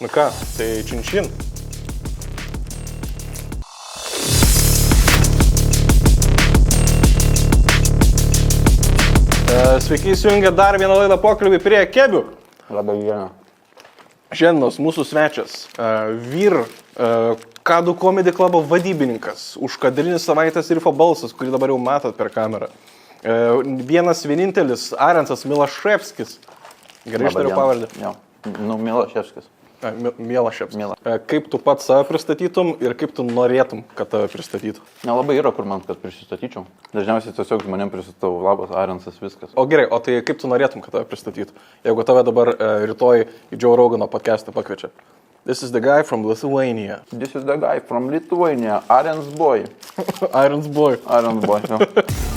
Nu ką, tai činčin. Sveiki, įsijungę dar vieną laidą pokalbį prie Kebių. Labai diena. Šiandienos mūsų svečias, vyr, Kadų Comedy Clubo vadybininkas, užkadrinis savaitės Rifo balsas, kurį dabar jau matot per kamerą. Vienas vienintelis, Arensas Milaševskis. Gerai ištariu pavardę. Jo, Milaševskis. Mielaševskis. Kaip tu pats save pristatytum ir kaip tu norėtum, kad tave pristatytų? Nelabai yra, kur man, kad prisistatyčiau. Dažniausiai tiesiog žmonėm pristatau, labas, Arensas, viskas. O gerai, o tai kaip tu norėtum, kad tave pristatytų? Jeigu tave dabar rytoj į Joe Rogano podcastą pakviečia. This is the guy from Lithuania. This is the guy from Lithuania, Arens boy. Irons boy. Arens boy, jo.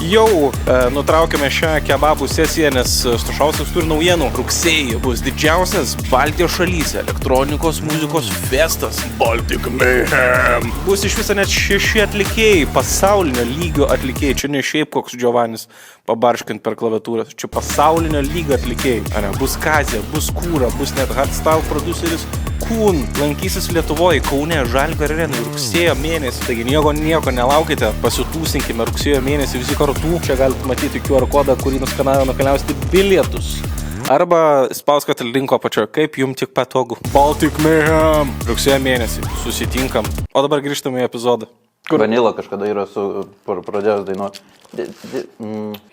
Jau nutraukėme šią kebabų sesiją, nes Stušauskas turi naujienų. Rugsėjį bus didžiausias Baltijos šalyse elektronikos muzikos festas Baltic Mayhem. Bus iš viso net 6 atlikėjai, pasaulinio lygio atlikėjai. Čia ne šiaip koks Giovannis pabarškint per klaviatūras. Čia pasaulinio lygio atlikėjai. Ane, bus Kazė, bus Kūra, bus net hardstyle produceris Kūn. Lankysis Lietuvoje, Kaune, Žalgirio arenai rugsėjo mėnesį. Taigi nieko nelaukite, pasitūsinkime rugsėjo mėnesį visi kartu. Čia galite matyti QR kodą, kurį nuskanavę nukeliausite bilietus. Arba spauskite linko apačioje, kaip jums tik patogu. Baltic Mayhem. Rugsėjo mėnesį. Susitinkam. O dabar grįžtame į epizodą. Kur? Vanila kažkada yra pradėjęs dainuoti.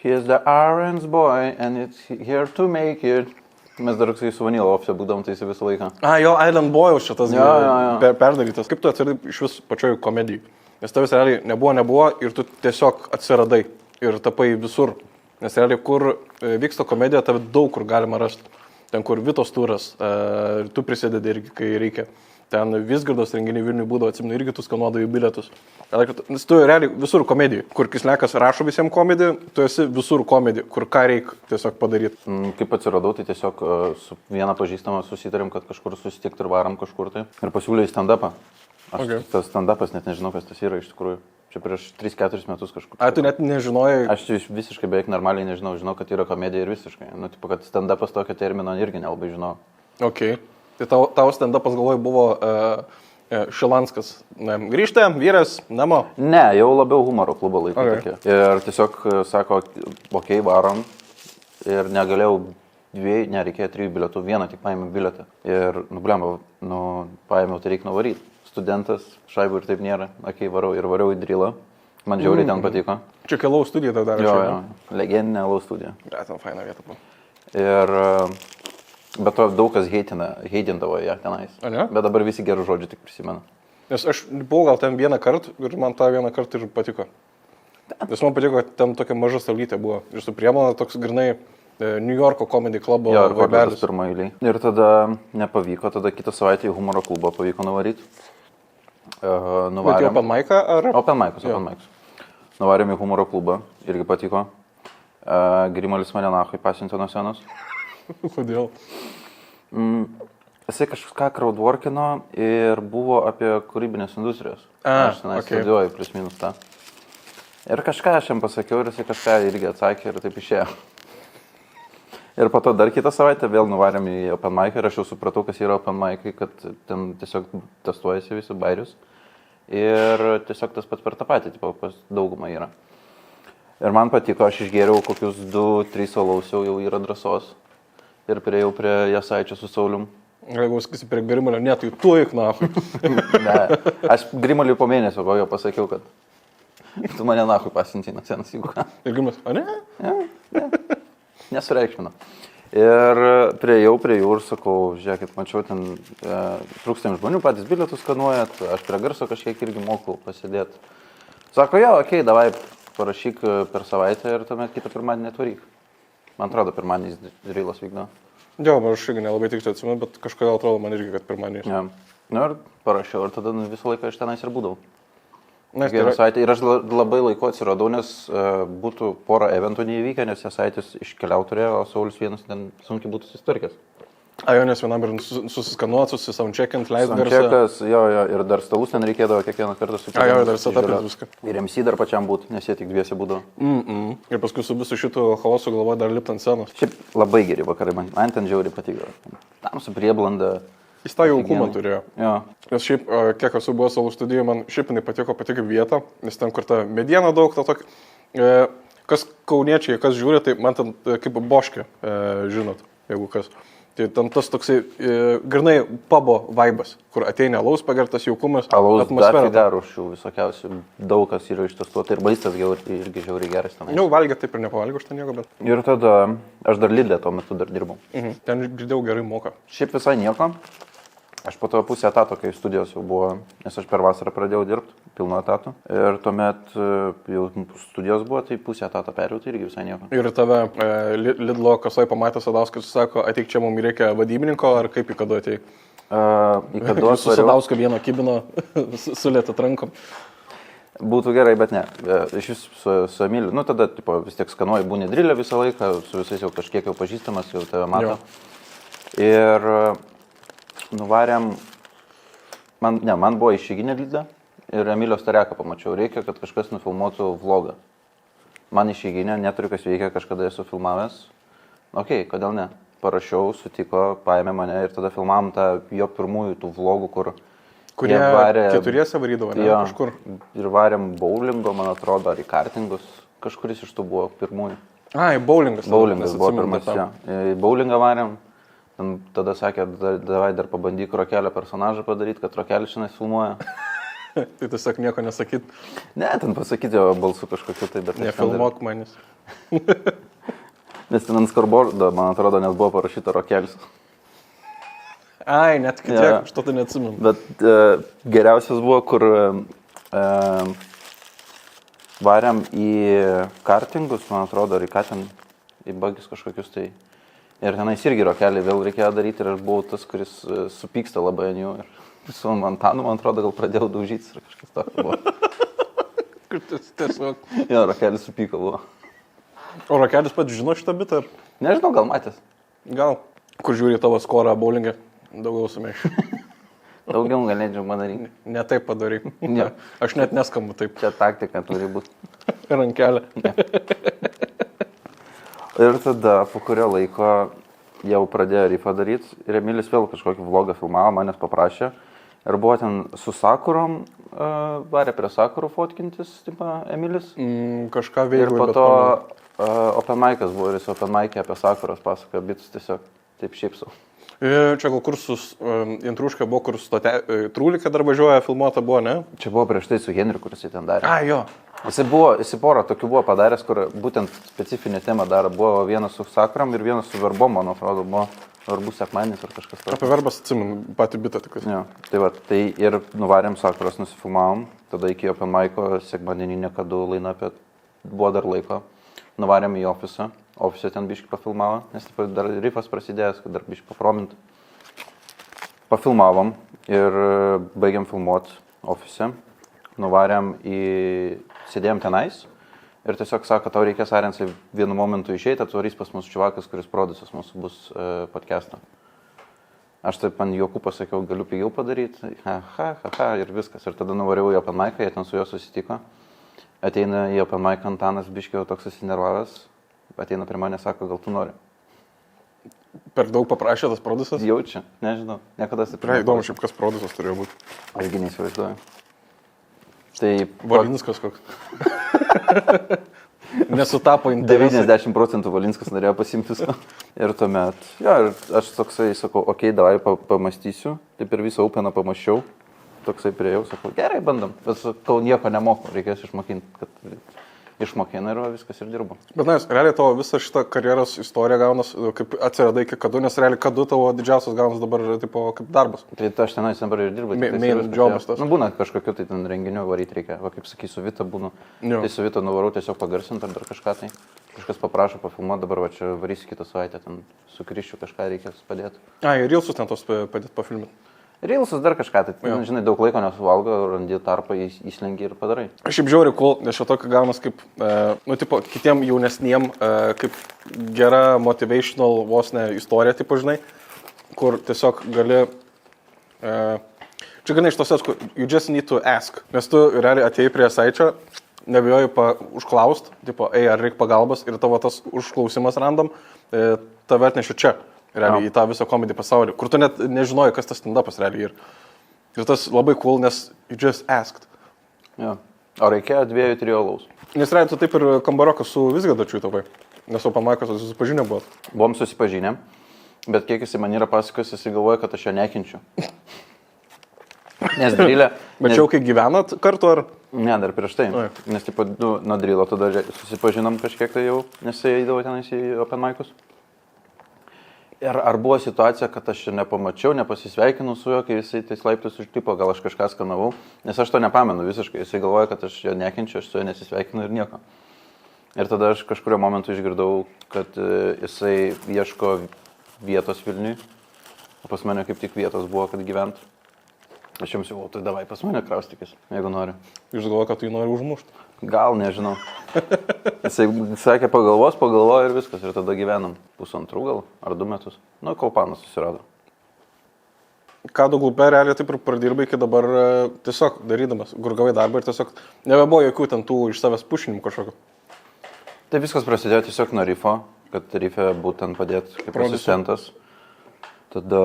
Here's the Arens boy and it's here to make it. Mes dar rugsėjai su Vanila ofise būdom, tai jis visą laiką. Jo, Island Boyaus šitas Jo. perdarytas. Kaip tu atsiradai iš vis pačioj komedijai? Nes tavęs realiai nebuvo ir tu tiesiog atsiradai ir tapai visur. Nes realiai, kur vyksta komedija, tave daug kur galima rasti. Ten, kur Vitos turas, tu prisidedi irgi, kai reikia. Ten Visgardos renginiai Vilniui būdavo, atsimenu, irgi tu skanuodavai bilietus. Nes tu realiai visur komedijai. Kur Kislekas rašo visiems komediją, tu esi visur komedija, kur ką reikia tiesiog padaryti. Kaip atsiradau, tai tiesiog su viena pažįstama susitarėm, kad kažkur susitikti ir varam kažkur tai. Ir pasiūlė į stand-upą. Tas stand-upas net nežinau, kas tas yra iš tikrųjų. Čia prieš 3-4 metus kažkur. Tu net nežinojai? Aš visiškai beveik normaliai žinau, kad yra komedija ir visiškai. Tipo, kad stand-upas tokio termino irgi nelabai žinau. Ok. Tai tavo stand-upas galvoj buvo Šilanskas. Grįžta, vyras, namo. Ne, jau labiau humoro klubo laikai tokie. Ir tiesiog sako, okei, varom. Ir negalėjau reikėjo 3 bilietų, vieną tik paėmiau bilietą. Ir, paėmiau, tai reikia nuvaryti. Studentas, šaibų ir taip nėra. Okei, varau ir variau į drylą. Man žiauriai ten patiko. Čia Lau studija tau dar Jo, legendinė Lau studija. Ten faina vieta buvo. Ir... Bet to daug kas heitindavo ją tenais. Bet dabar visi gerų žodžių tik prisimena. Nes aš buvau gal ten vieną kartą ir man tą vieną kartą ir patiko. Nes man patiko, kad ten tokia maža salytė buvo. Ir su priemona toks grinai New Yorko Comedy Clubo vaibelis. Pirmą eilį. Ir tada nepavyko, tada kitą savaitę į humoro klubą pavyko nuvaryti. Bet į Open Mic'ą ar? Open Mic'us. Nuvarėm į humoro klubą, irgi patiko. Grimalis mane nachai pasiuntė nuo senos. Kodėl? Jisai kažką crowdworkino ir buvo apie kūrybinės industrijos. Aš tenai studijuoju plius minus tą. Ir kažką aš jam pasakiau ir jisai kažką irgi atsakė ir taip išėjo. Ir po to dar kitą savaitę vėl nuvarėm į Open Mic ir aš jau supratau, kas yra Open Mic, kad ten tiesiog testuojasi visi bairius. Ir tiesiog tas pats per tą patį, tipo, pas daugumą yra. Ir man patiko, aš išgėriau kokius 2-3 alaus, jau yra drąsos. Ir priejau prie Jasaičio su Saulium. Jeigu sakysi prie Grimalio, ne, tai tu eik nahui. Ne, aš Grimaliui po mėnesio jo pasakiau, kad tu mane nahui pasiuntei nuo senos, jeigu ką. Ir Grimalis, o ne? Ne. Nesureikšmino. Ir priejau prie jų ir sakau, žiūrėkit, mačiau ten trūkstami žmonių, patys bilietus skanuojat, aš prie garso kažkiek irgi moku pasidėti. Sako, jo, okei, davai parašyk per savaitę ir tuomet kitą pirmadienį atvaryk. Man atrodo, pirmadienį drylas vykdo. Jo, aš irgi nelabai tiksliai atsimenu, bet kažkodėl atrodo man irgi, kad pirmadienį. Ja. Ir parašiau, ir tada visą laiką aš tenais ir būdavau. Ir aš labai laiko atsiradau, nes būtų porą eventų neįvykę, nes Jasaitis iškeliau turėjo, o Saulis vienas ten sunkiai būtų susitvarkęs. Nes vienam ir susiskanuot, susisoundcheckint, leist garsą. Soundcheckas, jo, ir dar stalus ten reikėdavo kiekvieną kartą susitikti. Dar setupint viską. Ir MC dar pačiam būtų, nes jie tik dviese būdavo. Ir paskui su visu šitų chaosu galvoju dar lipt ant scenos. Šiaip labai geri vakarai, man ten žiauriai patiko. Tam su prieblanda, Jis tą jaukumą turėjo. Jo. Nes šiaip, kiek esu buvo savo studijoje, man šiaip jinai patiko pati kaip vieta, nes ten, kur ta mediena daug, ta tokia, kas kauniečiai, kas žiūri, tai man ten kaip boškė, žinot, jeigu kas. Tai ten tas toksai, grinai pubo vaibas, kur ateina alaus pagertas jaukumas, atmosfera. Alaus dar rūšių visokiausių, daug kas yra ištestuota ir maistas irgi žiauriai geras ten. Jau valgė taip ir nepavalgiau aš ten nieko, bet... Ir tada aš dar Lidl'e tuo metu dar dirbau. Ten girdėjau gerai moka. Šiaip visai nieko. Aš po to pusę etato, kai studijos jau buvo, nes aš per vasarą pradėjau dirbti, pilno etato. Ir tuomet jau studijos buvo, tai pusę etato perėjau, tai irgi visai nieko. Ir tave Lidlo kasoj pamatė Sadauskas, sako, ateik čia mums reikia vadybininko, ar kaip į kada atėjai? Į kada aš su Sadausko vieno kibino sulėtą rankom. Būtų gerai, bet ne. Iš vis su Emiliu, nu tada tipo, vis tiek skanuoji, būni drilę visą laiką, su visais jau kažkiek jau pažįstamas, jau tave mato. Jo. Ir nuvarėm, man buvo išeiginė Lidl'e ir Emilio Stareką pamačiau, reikia, kad kažkas nufilmuotų vlogą. Man išeiginė, neturiu kas veikia, kažkada esu filmavęs. Okei, kodėl ne? Parašiau, sutiko, paėmė mane ir tada filmavom tą jo pirmųjų tų vlogų, kurie varė, keturiese varydavo, ne? Jo, kažkur. Ir varėm bowlingo, man atrodo, ar į kartingus, kažkuris iš tų buvo pirmųjų. Ai, bowlingas. Bowlingas buvo pirmas, jo. Į bowlingą varėm. Tada sakė, davai dar pabandyk Rokelio personažą padaryti, kad Rokelis šiandien filmuoja. Tai tiesiog nieko nesakyt. Ne, ten pasakyti jo balsu kažkokiu tai, bet... Nefilmuok manis. Nes ten ant skorbordo, man atrodo, nes buvo parašyta Rokelis. Ai, net kitaip, aš to tai neatsimenu. Bet geriausias buvo, kur varėm į kartingus, man atrodo, ar į ką ten, į bagis kažkokius tai... Ir tenais irgi Rokelį vėl reikėjo daryti ir aš buvau tas, kuris supyksta labai ant jų. Ir su Antanu, man atrodo, gal pradėjau daužytis ir kažkas tokio buvo. Tiesiog. Jo, Rokelis supyko buvo. O Rokelis pats žino šitą bitą? Nežinau, gal matęs. Gal. Kur žiūri tavo skorą bowlingę, daugiau sumėšiu. Daugiau galėčiau padaryti. Ne taip padaryk. Ne. Aš net neskambu taip. Čia taktika turi būti. Rankelė. Ir tada po kurio laiko jau pradėjo rifą daryti ir Emilis vėl kažkokį vlogą filmavo, manęs paprašė. Ir buvo ten su Sakurom, varė prie Sakurų fotkintis, tipo, Emilis. Kažką veikia. Ir po to open mic'as buvo ir jis open mic'e apie Sakuros pasakojo, bitus tiesiog taip šypsau. Čia gal kursus Intruška buvo, kur Trūlikė dar važiuoja, filmuota buvo, ne? Čia buvo prieš tai su Henriu, kuris jį ten darė. A, jo. Jis porą tokių buvo padaręs, kur būtent specifinę temą darė. Buvo vienas su Sakuram ir vienas su Verbom, man atrodo, buvo Verbų sekmadienis ar kažkas tokio. Apie Verbas atsimenu, patį bitą tikrai. Jo, tai va, tai ir nuvarėm Sakuros, nusifilmavom, tada iki open mic'o sekmadienį niekada lainapė buvo dar laiko. Nuvarėm į ofisą. Ofise ten biškį pafilmavo, nes dar rifas prasidėjęs, kad dar biškį pafromint. Pafilmavom ir baigiam filmuot ofise. Nuvarėm sėdėjom tenais ir tiesiog sako, tau reikės Arensai vienu momentu išeiti, atvarys pas mus čiuvakas, kuris produsas mūsų bus podcast'ą. Aš taip man juokų pasakiau, galiu pigiau padaryti, ir viskas. Ir tada nuvariau į open mic'ą, jie ten su juo susitiko. Ateina į open mic'ą Antanas biškį jau toks susinervavęs. Ateina prie mane, sako, gal tu nori. Per daug paprašė tas produsas? Jaučia, nežinau, niekada taip. Tikrai įdomu, šiaip kas produsas turėjo būti. Ašgi neįsivaizduoju. Tai... Valinskas koks. Nesutapo interesai. 90% Valinskas norėjo pasimti visko. Ir tuomet, ir aš toksai sakau, okei, davai pamastysiu. Tai per visą upeną pamaščiau. Toksai priejau, sakau, gerai, bandom. Bet sakau, nieko nemoku, reikės išmokinti, kad... Išmokina ir viskas ir dirbo. Bet, na, realiai tavo visą šitą karjeros istoriją gaunas, kaip atsiradai iki kadu, nes realiai kadu tavo didžiausias gaunas dabar, tipo, kaip darbas. Tai aš tenais dabar ir dirbu. Main jobas tas. Nu, būna kažkokiu tai ten renginiu varyti reikia. Va, kaip sakai, su Vita būnu. Tai su Vita nuvarau tiesiog pagarsinti ar dar kažką tai. Kažkas paprašo pafilmuoti, dabar va čia varysi kitą savaitę, ten su Kryščiu kažką reikės padėti. Ai, ir Rilsus ten tos padėti pafilminti. Rilsus dar kažką, tai, žinai, daug laiko nesuvalgo, randi tarpą, įslengi ir padarai. Aš šiaip žiauriai cool, nes šio tokio gaunas kaip, nu, tipo, kitiem jaunesniem, kaip gera motivational vos ne istorija, tipo, žinai, kur tiesiog gali, čia gana iš tos, you just need to ask, nes tu realiai atėjai prie saičio, nebijoji užklaust, tipo, ar reikia pagalbos ir tavo tas užklausimas random, tave atnešiu čia. realiai, į tą visą komedį pasaulį, kur tu net nežinojai, kas tas stand-upas realiai ir tas labai cool, nes you just asked. Jo. O reikėjo 2-3 alaus. Nes realiai tu taip ir kambarokas su Vizgadačiu tavai, nes open mic'as susipažinę buvo. Buvom susipažinę, bet kiek jisai man yra pasakojęs, jisai galvoja, kad aš jo nekenčiu. Nes drylė... Bet čia jau kai gyvenat kartu ar... Ne, dar prieš tai. Nes tipo, nuo drylo tada susipažinom kažkiek tai jau, nes jisai eidavo tenais į open mic'us. Ir ar buvo situacija, kad aš nepamačiau, nepasisveikinau su juo, kai jisai tais laiptais užlipo, gal aš kažką skanavau, nes aš to nepamenu visiškai, jisai galvoja, kad aš jo nekenčiu, aš su juo nesisveikinu ir nieko. Ir tada aš kažkurio momentu išgirdau, kad jisai ieško vietos Vilniui, o pas mane kaip tik vietos buvo, kad gyvent. Aš jums jau, tai davai pas mane kraustykis, jeigu nori. Jūs galvoja, kad tu jį nori užmušti? Gal, nežinau. Jisai sakė, pagalvojo ir viskas, ir tada gyvenam 1,5 gal, ar 2 metus. Nu, kol panas susirado. Ką daug glupė realiai taip ir pradirbai, iki dabar tiesiog darydamas, gurgavai darbą ir tiesiog nebebuvo jokių ten tų iš savęs pušinimų kažkokio. Tai viskas prasidėjo tiesiog nuo rifo, kad rife būtent padėti kaip asistentas. Tada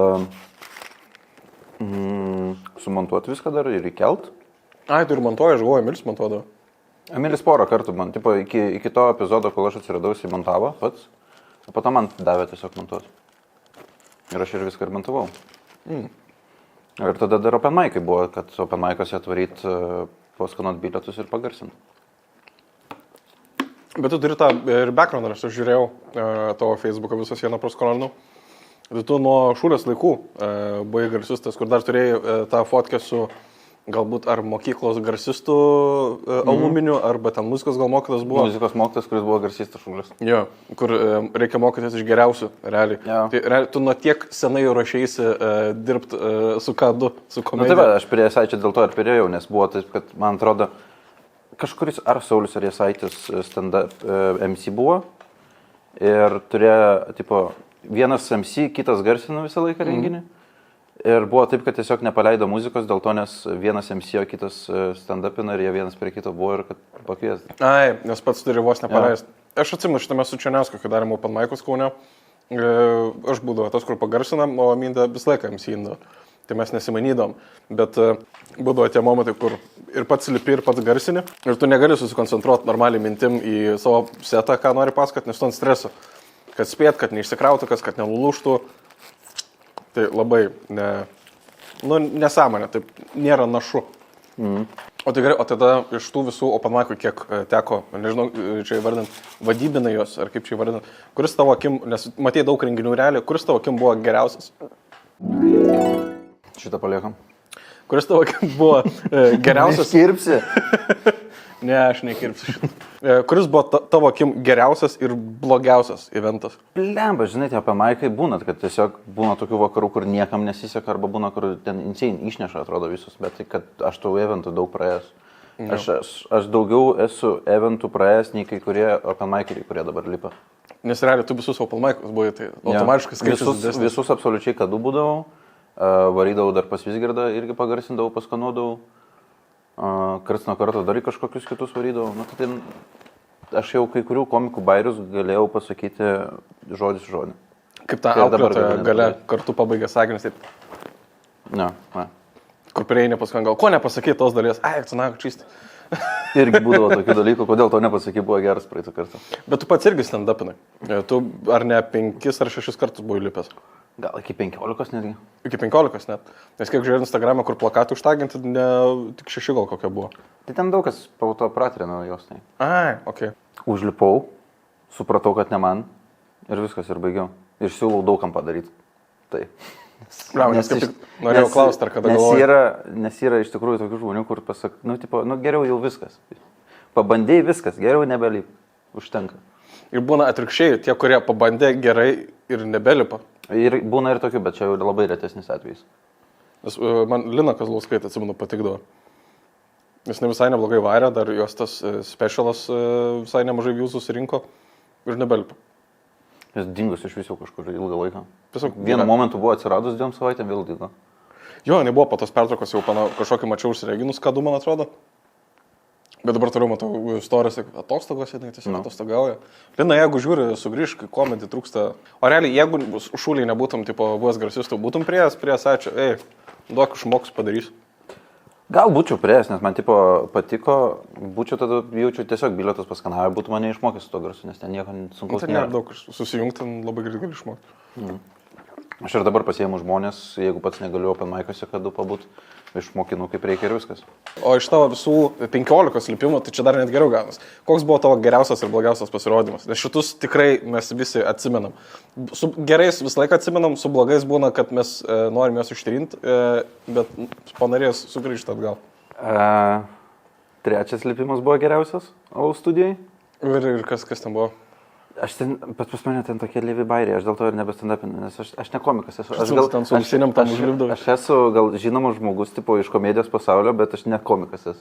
sumontuoti viską dar ir įkelt. Ai, tu ir montuoji, aš galvoju, Emilis montuodavo. Emilis porą kartų man, tipo, iki to epizodo, kol aš atsiradau, jis montavo pats, o po to man davė tiesiog montuoti. Ir aš ir viską ir montavau. Ir tada dar open mic'ai buvo, kad open mic'ose atvaryt paskanot bilietus ir pagarsint. Bet tu turi tą ir backgroundą, aš žiūrėjau tavo Facebooką visą sieną praskrolinau. Tu nuo Šūlės laikų buvai garsistas, kur dar turėjai tą fotkę su galbūt ar mokyklos garsistų aluminių, arba ten muzikos gal mokytas buvo. Muzikos mokytas, kuris buvo garsistas Šūlės. Jo, kur reikia mokytis iš geriausių, realiai. Tai realiai, tu nuo tiek senai ruošėsi dirbti su K2, su komedija. Nu tai va, aš prie Jasaičio dėl to ir perėjau, nes buvo taip, kad man atrodo, kažkuris ar Saulius ar Jasaitis stand-up MC buvo ir turėjo, tipo, vienas MC, kitas garsino visą laiką renginį. Ir buvo taip, kad tiesiog nepaleido muzikos dėl to, nes vienas MC, o kitas stand-upina ir jie vienas prie kito buvo ir kad pakviesti. Ai, nes pats turi vos nepaleisti. Aš atsimenu šitame su Černiausku, kai darėm open mic'us Kaune. Aš būdavo tas, kur pagarsinam, o Minda visą laiką MC indavo. Tai mes nesimanydom. Bet būdavo tie momentai, kur ir pats lipi, ir pats garsini. Ir tu negali susikoncentruoti normaliai mintim į savo setą, ką nori pasakoti, nes tu ant streso. Kad spėt, kad neišsikrautų, kad nenulūštų. Tai labai nesąmonė, taip nėra našu. O tai gerai, o tada iš tų visų open mic'ų kiek teko, nežinau, čia įvardint, vadybinai jos, ar kaip čia įvardint, kuris tavo akim, nes matėjai daug renginių realiai, kuris tavo akim buvo geriausias? Šitą paliekam. Kuris tavo akim buvo geriausias? Neskirpsi. Ne, aš nekirpsiu šitą. Kuris buvo tavo akim geriausias ir blogiausias eventas? Blemba, žinai, tie open mic'ai būna, kad tiesiog būna tokių vakarų, kur niekam nesiseka, arba būna, kur ten insane išneša, atrodo visus, bet tai, kad aš tų eventų daug praėjęs. Aš daugiau esu eventų praėjęs, nei kai kurie open mic'ai, kurie dabar lipa. Nes realiai tu visus open mic'us buvai, tai automatiškai skaičius didesnis. Visus absoliučiai K2 būdavau, varydavau dar pas Vizgirdą, irgi pagarsindavau, paskanuodavau. Karts nuo karto dar į kažkokius kitus varydavau. Nu, tai aš jau kai kurių komikų bairius galėjau pasakyti žodis žodį. Kaip ta auklėtoja gale kartu pabaigė sakinius, taip. Ne. Kur prieini paskui gal, ko nepasakė tos dalies? Ai, cinaga, čystė. Irgi būdavo tokių dalykų, kodėl to nepasakė, buvo geras praeitą kartą. Bet tu pats irgi stand-upinai. Tu ar ne 5 ar 6 kartus buvai lipęs? Gal iki 15 netgi. Iki 15 net. Nes kiek žiūrėjau Instagramą, kur plakatų užtaginti, tik 6 gal kokia buvo. Tai ten daug kas po to pratrino jos. Tai. Ai, okei. Užlipau, supratau, kad ne man ir viskas ir baigiau. Ir siūlau daugam padaryti. Tai. Nes kaip tik norėjau klausti, ar kada galvoju. Nes yra iš tikrųjų tokių žmonių, kur pasak, geriau jau viskas. Pabandėjai viskas, geriau nebelyp. Užtenka. Ir būna atvirkščiai, tie, kurie pabandė gerai ir nebelipa. Ir būna ir tokių, bet čia jau labai retesnis atvejis. Nes man Lina Kazlauskaitė, atsimenu, patikdavo. Jis ne visai neblogai varė, dar jos tas specialas visai nemažai views susirinko ir nebelipa. Jis dingus iš visų kažkur ilgą laiką. Tiesiog vienu momentu buvo atsiradus 2 savaitėm, vėl dingo. Jo, nebuvo po tos pertraukos, jau kažkokį mačiau užsireginus K2, man atrodo. Bet dabar turiu, matau, istorijas, atostogos, jinai tiesiog atostogauja. Lina, jeigu žiūri, sugrįžk, komedį trūksta. O realiai, jeigu šūliai nebūtum, tipo, buvęs garsistu, būtum priėjęs, ačiū, duok išmoks padarys. Gal būčiau priėjęs, nes man, tipo, patiko, būčiau tada, jaučiu tiesiog bilietus paskanavę, būtų mane išmokęs su to garsu, nes ten nieko sunkaus nėra. Ten daug susijungti, labai greit gali išmokti. Aš ir dabar pasiėmu žmonės, jeigu pats negaliu open mic'ose, kad du pabūt, išmokinu kaip reikia ir viskas. O iš tavo visų 15 lipimų, tai čia dar net geriau ganas. Koks buvo tavo geriausias ir blogiausias pasirodymas? Nes šitus tikrai mes visi atsimenam. Su gerais visą laiką atsimenam, su blogais būna, kad mes norim juos ištrinti, bet panorėjęs sugrįžti atgal. Trečias lipimas buvo geriausias, o studijai? Ir kas ten buvo? Bet pas mane ten tokie lėvi bairiai, aš dėl to ir nebestandapinu, nes aš ne komikas esu. Aš esu gal žinomas žmogus, tipo iš komedijos pasaulio, bet aš ne komikas esu.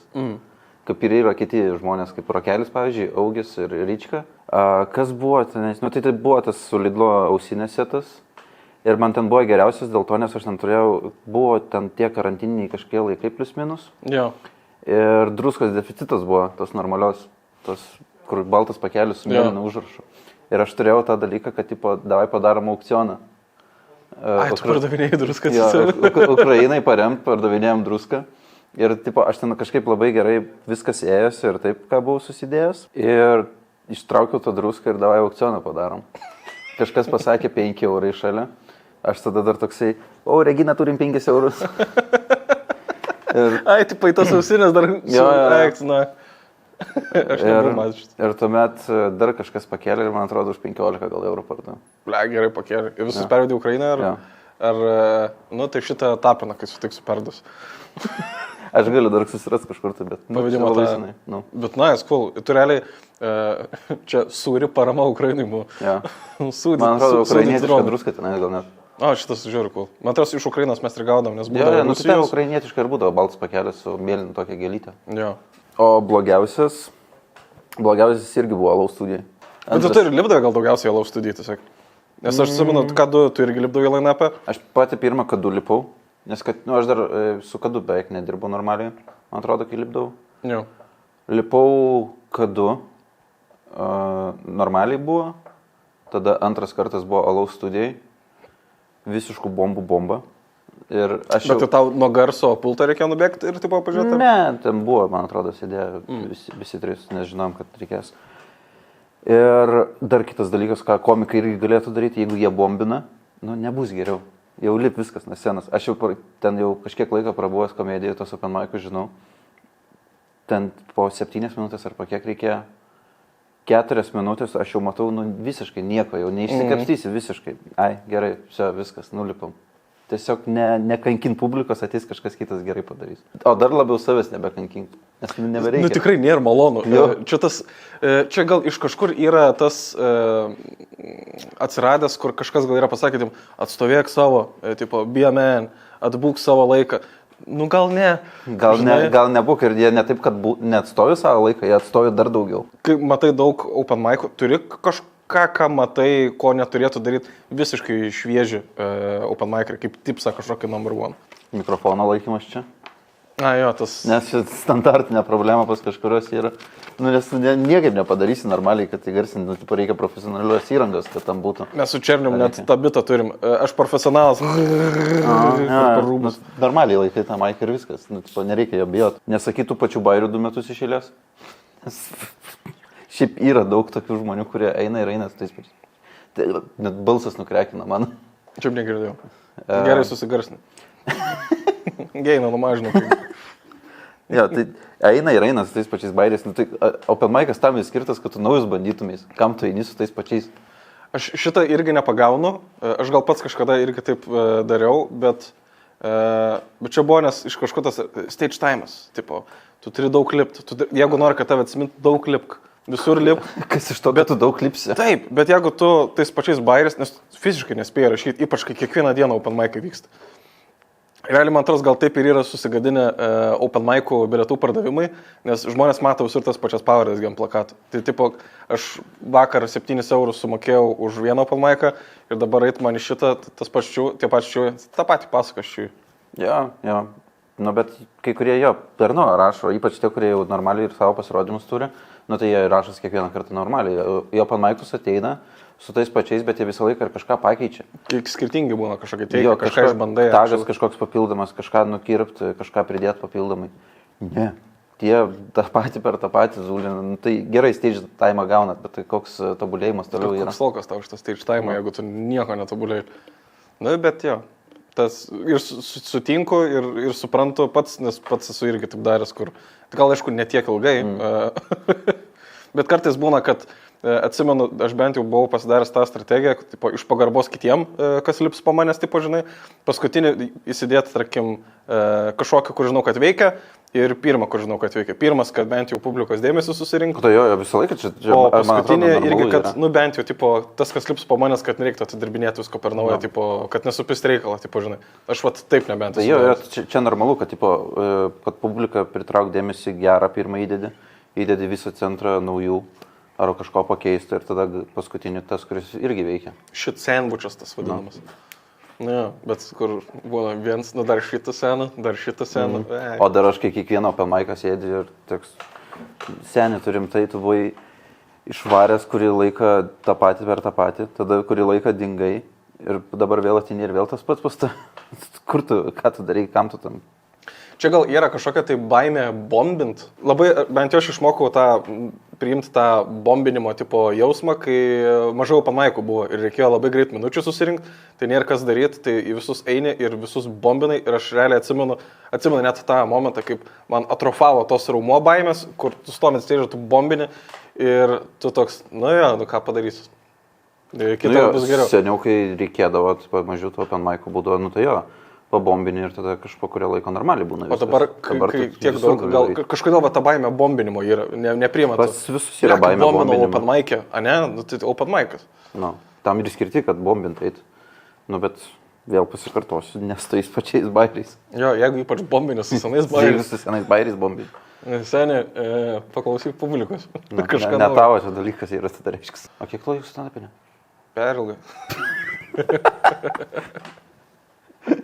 Kaip ir yra kiti žmonės, kaip Rokelis, pavyzdžiui, Augis ir Ryčka. Kas buvo, tai buvo tas su Lidlo ausinės setas. Ir man ten buvo geriausias dėl to, nes aš ten turėjau, buvo ten tie karantininiai kažkiek laikai plius minus. Jo. Ir druskos deficitas buvo, tos normalios, tos, kur baltas pakelis su mėlynu užrašu. Ir aš turėjau tą dalyką, kad, tipo, davai padarom aukcioną. Tu pardavinėjai druską. Ukrainai paremt, pardavinėjom druską. Ir, tipo, aš ten kažkaip labai gerai viskas ėjosi ir taip, ką buvau susidėjęs. Ir ištraukiau tą druską ir davai aukcioną padarom. Kažkas pasakė 5 eurai šalia. Aš tada dar toksai, Regina, turim 5 eurus. Tipo, į tos ausinės dar suveiktina. Ir tuomet dar kažkas pakėlė ir man atrodo už 15 gal eurų pardavė. Gerai pakėlė. Ir visus pervedė Ukrainą ar tai šitą tapiną, kai sutiksiu perdus. Aš galiu dar susiras kažkur tai, bet... Pavadimo tą. Bet cool. Tu realiai čia sūri parama Ukrainai buvo. Man atrodo, ukrainietiška druska tenai gal net. Šitas žiūri cool. Man atrodo, iš Ukrainos mes ir gaudom, nes būdavo Rusijos. Tai ukrainietiška ir būdavo baltas pakelis su mėlynu tokia gėlytė. O blogiausias irgi buvo alaus studijai. Bet tu ir lipdavai gal daugiausiai alaus studijai tiesiog. Nes aš atsimenu, Kadu, tu irgi lipdavai line-up'e. Aš pati pirmą Kadu lipau, nes aš dar su Kadu beveik nedirbau normaliai, man atrodo, kai lipdavau. Lipau Kadu, normaliai buvo, tada antras kartas buvo alaus studijai, visiškų bombų bomba. Bet tau nuo garso pulto reikėjo nubėgti ir tipo pažiūrėti? Ne, ten buvo, man atrodo, sėdėjo visi trys, nes žinom, kad reikės. Ir dar kitas dalykas, ką komikai irgi galėtų daryti, jeigu jie bombina, nebus geriau. Jau lip viskas nuo scenos. Aš ten jau kažkiek laiko prabuvęs komedijoje, tos open mic'us žinau. Ten po 7 minutės ar po kiek reikėjo. 4 minutės aš jau matau, visiškai nieko, jau neišsikapstysi visiškai. Gerai, viskas, nulipam. Tiesiog nekankint publikos, ateis kažkas kitas gerai padarys. O dar labiau savęs nebekankint, nes nebereikia. Tikrai nėra malonu. Čia gal iš kažkur yra tas atsiradęs, kur kažkas gal yra pasakyti, atstovėk savo, tipo, be a man, atbūk savo laiką. Gal ne. Gal nebūk ir jie ne taip, kad neatstovi savo laiką, jie atstovi dar daugiau. Kai matai daug open mic'ų, turi ką matai, ko neturėtų daryti visiškai švieži open mic'ai, kaip tipsą kažkokį number one. Mikrofono laikymas čia. Tas... Nes standartinė problema pas kažkurios yra. Nes niekaip nepadarysi normaliai, kad įgarsinti, reikia profesionalios įrangos, kad tam būtų. Mes su Černium net tą bitą turim. Aš profesionalas. Normaliai laikai tą maiką ir viskas. Nereikia jo bijoti. Nesakytų pačių bairių 2 metus iš eilės. Šiaip yra daug tokių žmonių, kurie eina ir eina su tais pačiais. Net balsas nukrekina man. Čia negirdėjau. Gerai susigarsni. Geina numažinu. Tai eina ir eina su tais pačiais bairiais. Open mic'as tam skirtas, kad tu naujus bandytumės. Kam tu eini su tais pačiais? Aš šitą irgi nepagaunu. Aš gal pats kažkada irgi taip dariau, bet čia buvo, nes iš kažko tas stage time'as. Tipo, tu turi daug lipti. Jeigu nori, kad tave atsimint, daug lipk. Visur lip. Kas iš to, bet tu daug lipsi? Taip, bet jeigu tu tais pačiais bairis, nes fiziškai nespėjai rašyti, ypač kai kiekvieną dieną open mic'ai vyksta. Realiai, man atrodo, gal taip ir yra susigadinę open mic'ų bilietų pardavimai, nes žmonės mato visur tas pačias pavardės ant plakatų. Tai tipo, aš vakar 7 eurus sumokėjau už vieną open mic'ą ir dabar eit man į šitą, tie patį pasakas čia. Nu, bet kai kurie jo rašo, ypač tie, kurie jau normaliai ir savo pasirodymus turi, nu, tai jie rašos kiekvieną kartą normaliai. Jie open mic'us ateina su tais pačiais, bet jie visą laiką ir kažką pakeičia. Kiek skirtingi būna kažkokie teikia, kažką išbandai. Tagas kažkoks papildomas, kažką nukirpti, kažką pridėti papildomai. Ne. Tie tą patį per tą patį zulina. Nu, tai gerai stage time gaunat, bet tai koks tobulėjimas toliau yra. Koks lokas tau šitą stage time, jeigu tu nieko netobulėjai. Nu, bet jo. Tas ir sutinku ir suprantu pats, nes pats esu irgi taip daręs, kur gal aišku ne tiek ilgai, bet kartais būna, kad atsimenu, aš bent jau buvau pasidaręs tą strategiją, tipo, iš pagarbos kitiem, kas lips po manęs, tipo, žinai, paskutinį įsidėti, tarkim, kažkokį, kur žinau, kad veikia, ir pirmą, kur žinau, kad veikia. Pirmas, kad bent jau publikos dėmesį susirinktų. Tai jo, visą laiką čia. O paskutinį irgi, kad, nu, bent jau, tipo, tas, kas lips po manęs, kad nereiktų atidirbinėti visko per naują, tipo, kad nesupist reikalą, tipo, žinai. Aš vat taip nebent. Tai jo, čia normalu, kad, tipo, kad publika pritrauk dėmesį gerą pirmą įdedi visą centrą naujų. Ar kažko pakeisti ir tada paskutinį tas, kuris irgi veikia. Šit sandwichas tas vadinamas. Ne, bet kur būna viens, nu dar šitą seną. O dar aš kiekvieno open mic'ą sėdžiu ir toks, senį turim tai, tu buvai išvaręs kurį laiką tą patį per tą patį, tada kurį laiką dingai ir dabar vėl atini ir vėl tas pats pasta. Kur tu, ką tu darai, kam tu tam? Čia gal yra kažkokia tai baimė bombint. Labai, bent jau aš išmokau priimti tą bombinimo tipo jausmą, kai mažiau open mic'ų buvo ir reikėjo labai greit minučių susirinkti, tai nėra kas daryti, tai į visus eini ir visus bombinai ir aš realiai atsimenu net tą momentą, kaip man atrofavo tos raumo baimės, kur tu stomit stage, tu bombini ir tu toks, nu ką padarysi. Kita bus geriau. Seniau, kai reikėdavo, mažiau tų open mic'ų būdavo, nu tai jo. Pabombini ir tada kažpo kurio laiko normaliai būna. O dabar kai tiek daug, gal kažkodėl ta baimė bombinimo yra, nepriima. Pas visus yra baimė bombinimo. Open mic'e, ne? Nu, tai open mic'as. Nu, tam ir skirti, kad bombint eit. Nu, bet vėl pasikartosiu, nes tais pačiais bairiais. Jo, jeigu ypač bombinės su senais bairiais. Jeigu su senais bairiais bombini. Seniai, paklausyk publikos. Ne tavo čia dalykas yra, tai reiškia. O kiek laiko stand-upinė? Per ilgai.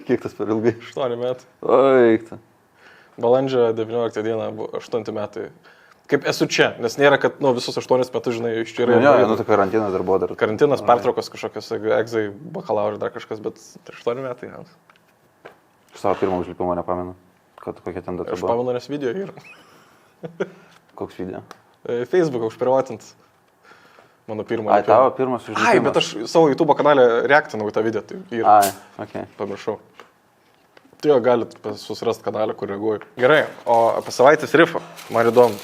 Kiek tas per ilgai? 8 metų. Oikta. Balandžio 19 dieną buvo 8 metai. Kaip esu čia, nes nėra, kad visus 8 metus, žinai, iš čia yra. Nu, tai karantinas dar buvo dar. Karantinas, pertraukos kažkokios, egzai, bakalauro dar kažkas, bet 8 metai. Aš savo pirmą užlipimą nepamenu. Kokia ten data buvo? Aš pamenu, nes video yra. Koks video? Facebook'ą užprivatint. Mano pirmą. Ai, tavo pirmas užlipimas. Ai, bet aš savo YouTube kanalę reaktinau į tą video. Tai ai, okei. Pamiršau. Tai jo, galit susirasti kanalą, kur reaguoju. Gerai, o apie savaitės riffą, man įdomu.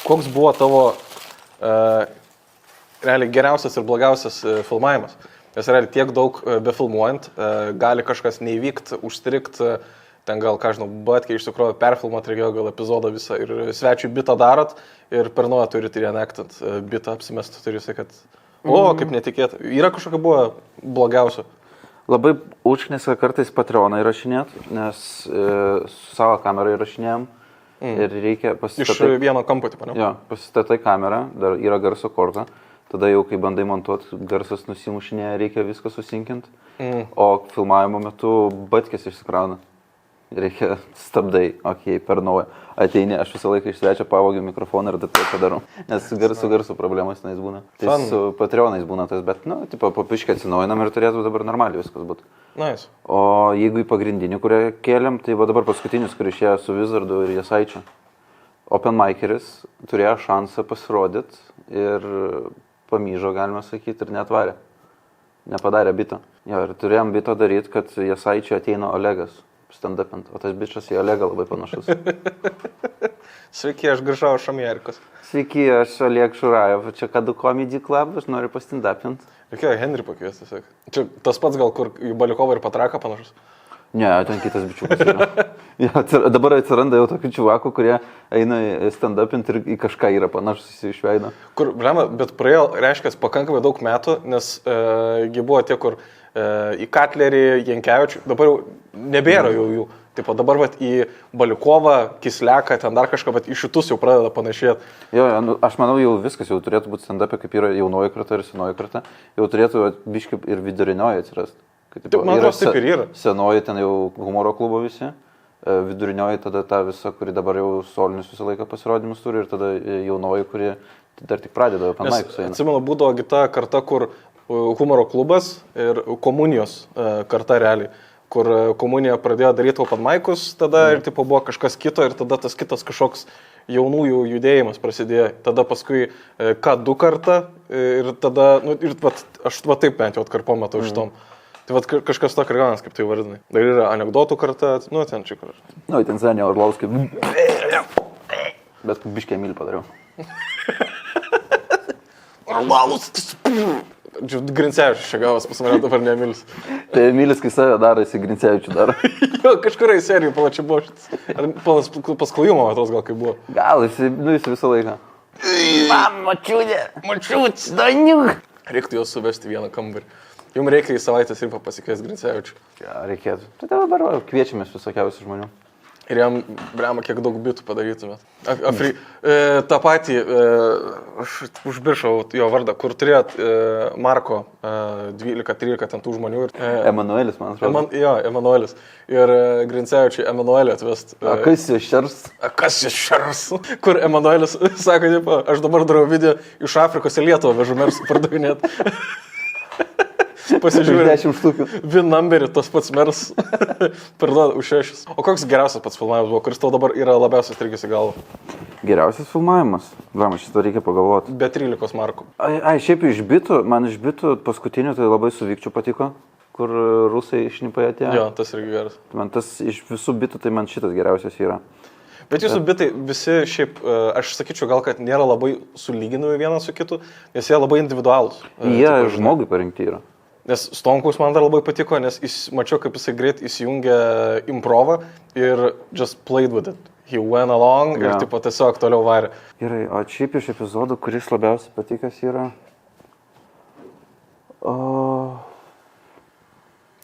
Koks buvo tavo realiai geriausias ir blogiausias filmavimas? Nes realiai tiek daug befilmuojant, gali kažkas neįvykti, užstrikti, ten gal, ką žinau, batkiai iš tikrųjų perfilmuot reikėjo gal epizodą visą ir svečiui bitą darot ir per naują turite reenactant bitą apsimest, turi sakyt, kaip netikėta. Yra kažkokia buvo blogiausia? Labai užknisa kartais Patreoną įrašinėt, nes su savo kamerą įrašinėjom ir reikia pasistatai... Iš vieno kampo, tipo, ne? Jo, pasistatai kamerą, dar yra garso korta, tada jau kai bandai montuoti, garsas nusimušinėja, reikia viską susinkinti, o filmavimo metu batkės išsikrauna. Reikia stabdai, per naują. Ateini, aš visą laiką iš svečio pavogiu mikrofoną ir tai padarau. Nes su garsu problemas tenais būna. Tai su Patreonais būna tas, bet, tipo, papiškai atsinaujinam ir turėtų dabar normaliai viskas būti. Nice. O jeigu į pagrindinį, kurią kėlėm, tai va dabar paskutinis, kur išėjo su Wizardu ir Jasaičiu. Open mikeris turėjo šansą pasirodyti ir pamyžo, galima sakyti, ir netvarė. Nepadarė bito. Jo, ir turėjom bito daryti, kad Jasaičiu ateina Olegas. Stand-upint, o tas bičas į Olegą labai panašus. Sveiki, aš grįžau iš Amerikos. Sveiki, aš Oleg Šurajev, čia Kadu Comedy Club, aš noriu stand-upint. Reikėjo Henry pakviesti, tiesiog. Čia tas pats gal, kur į Baliukovą ir Patraką panašus? Ne, ten kitas bičiukas yra. Ja, dabar atsiranda jau tokių čivakų, kurie eina stand-upint ir į kažką yra panašus iš veido. Kur, bet praėjo, reiškia, pakankamai daug metų, nes buvo tie, kur į Katlerį, Jankevičių, dabar jau nebėra jau jų. Taip, dabar į Baliukovą, Kisleką, ten dar kažką, bet į šitus jau pradeda panašėti. Jo, aš manau, jau viskas jau turėtų būti stand-up'e, kaip yra jaunoji karta ir senoji karta. Jau turėtų biškai ir vidurinioji atsirasti. Taip, man atrodo, taip ir yra. Senoji ten jau humoro klubo visi, vidurinioji tada ta visa, kuri dabar jau solinius visą laiką pasirodymus turi, ir tada jaunoji, kuri dar tik pradeda open mic su eina. Atsimenu, būdavo kita karta, kur humoro klubas ir komunijos karta realiai, kur komunija pradėjo daryti open mic'us tada ir tipo buvo kažkas kito ir tada tas kitas kažkoks jaunųjų judėjimas prasidėjo. Tada paskui K2 kartą ir tada, nu, ir aš taip bent jau atkarpom matau iš tom. Tai vat kažkas to karganas, kaip tai vardinai. Dar yra anekdotų karta, nu ten čia kur. Nu, ten Zenė Orlovskį. Bet biškė myli padariau. Orlovus! Grincevičius čia gavas, pas mane dabar neemilis. Tai Emilis, kai save daro, jis Grincevičių daro. Jo, kažkurai serijų palačiai buvo šitas. Ar pasklajumą matos gal kaip buvo? Gal, jis visą laiką. Mam, mačiūdė, mačiūdė, daniuk. Reiktų juos suvesti vieną kambarį. Jums reikia į savaitės ribą pasikviesti Grincevičių. Ja, reikėtų. Tai dabar kviečiamės visokiausių žmonių. Ir jam, brema, kiek daug bitų padarytumėt. Ta patį, aš užbiršau jo vardą, kur turėjot Marko 12-13 ten tų žmonių. Emanuelis, man atrodo. Jo, Emanuelis. Ir Grincevičiui Emanuelį atvest. Kas jis šers? Kas jis šers? Kur Emanuelis sako, taip, aš dabar darau video iš Afrikos į Lietuvą vežu mers pardavinėt. Pasižiūrėjau. 10 štukių. Vin numberį, tas pats mers parduoda už 6. O koks geriausias pats filmavimas buvo, kuris tau dabar yra labiausiai strigęs į galvą? Geriausias filmavimas? Blama, šitą reikia pagalvoti. Be 13 markų. Šiaip iš bitų, man iš bitų paskutinių tai labai su Vikčiu patiko, kur rusai išnipai atėjo. Jo, tas irgi geras. Man tas iš visų bitų, tai man šitas geriausias yra. Bet jūsų bitai visi šiaip, aš sakyčiau gal, kad nėra labai sulyginami vienas su kitu, nes jie labai individualūs. Jie žmogui parinkti yra. Nes Stonkus man dar labai patiko, nes mačiau, kaip jisai greit įsijungė improvą ir just played with it. He went along ir tipo tiesiog toliau varė. Gerai, o šiaip iš epizodų, kuris labiausiai patikęs yra...